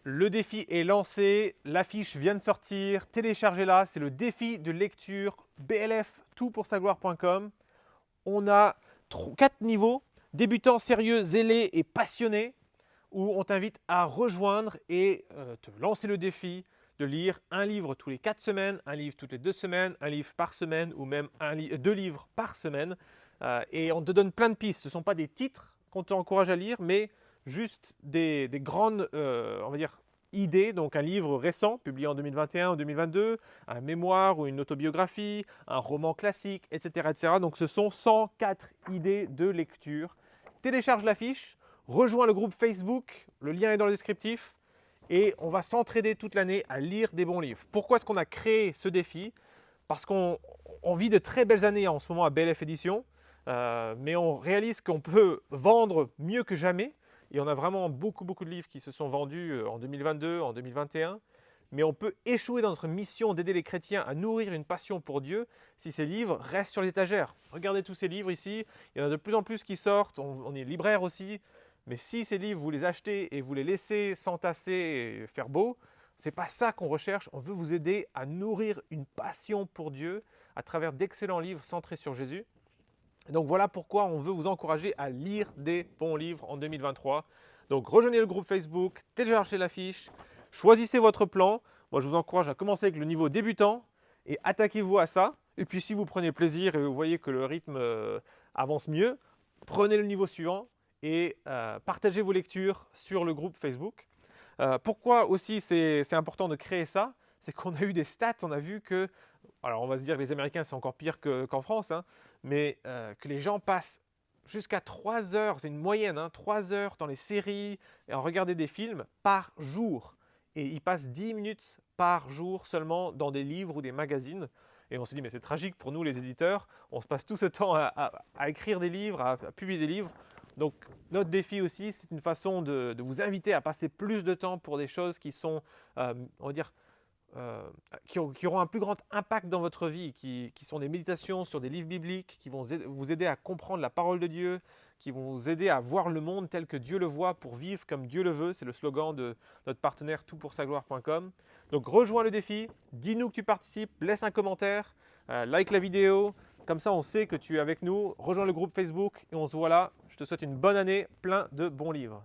Le défi est lancé, l'affiche vient de sortir, téléchargez-la, c'est le défi de lecture BLF toutpoursagloire.com. On a 4 niveaux, débutant, sérieux, zélé et passionné, où on t'invite à rejoindre et te lancer le défi de lire un livre tous les 4 semaines, un livre toutes les 2 semaines, un livre par semaine ou même 2 livres par semaine. Et on te donne plein de pistes. Ce ne sont pas des titres qu'on t'encourage à lire, mais juste des grandes, on va dire, idées. Donc un livre récent, publié en 2021 ou 2022, un mémoire ou une autobiographie, un roman classique, etc., etc. Donc ce sont 104 idées de lecture. Télécharge la fiche, rejoins le groupe Facebook, le lien est dans le descriptif, et on va s'entraider toute l'année à lire des bons livres. Pourquoi est-ce qu'on a créé ce défi? Parce qu'on vit de très belles années en ce moment à BLF Édition, mais on réalise qu'on peut vendre mieux que jamais. Et on a vraiment beaucoup de livres qui se sont vendus en 2022, en 2021. Mais on peut échouer dans notre mission d'aider les chrétiens à nourrir une passion pour Dieu si ces livres restent sur les étagères. Regardez tous ces livres ici, il y en a de plus en plus qui sortent, on est libraire aussi. Mais si ces livres, vous les achetez et vous les laissez s'entasser et faire beau, ce n'est pas ça qu'on recherche. On veut vous aider à nourrir une passion pour Dieu à travers d'excellents livres centrés sur Jésus. Donc voilà pourquoi on veut vous encourager à lire des bons livres en 2023. Donc rejoignez le groupe Facebook, téléchargez la fiche, choisissez votre plan. Moi je vous encourage à commencer avec le niveau débutant et attaquez-vous à ça. Et puis si vous prenez plaisir et vous voyez que le rythme avance mieux, prenez le niveau suivant et partagez vos lectures sur le groupe Facebook. Pourquoi aussi c'est important de créer ça? C'est qu'on a eu des stats, on a vu que, alors on va se dire que les Américains c'est encore pire qu'en France, hein, mais que les gens passent jusqu'à 3 heures, c'est une moyenne, 3 heures dans les séries et à regarder des films par jour. Et ils passent 10 minutes par jour seulement dans des livres ou des magazines. Et on se dit, mais c'est tragique pour nous les éditeurs, on se passe tout ce temps à écrire des livres, à publier des livres. Donc notre défi aussi, c'est une façon de vous inviter à passer plus de temps pour des choses qui sont, on va dire, qui auront un plus grand impact dans votre vie, qui sont des méditations sur des livres bibliques, qui vont vous aider à comprendre la parole de Dieu, qui vont vous aider à voir le monde tel que Dieu le voit pour vivre comme Dieu le veut. C'est le slogan de notre partenaire toutpoursagloire.com. Donc rejoins le défi, dis-nous que tu participes, laisse un commentaire, like la vidéo, comme ça on sait que tu es avec nous. Rejoins le groupe Facebook et on se voit là. Je te souhaite une bonne année, plein de bons livres.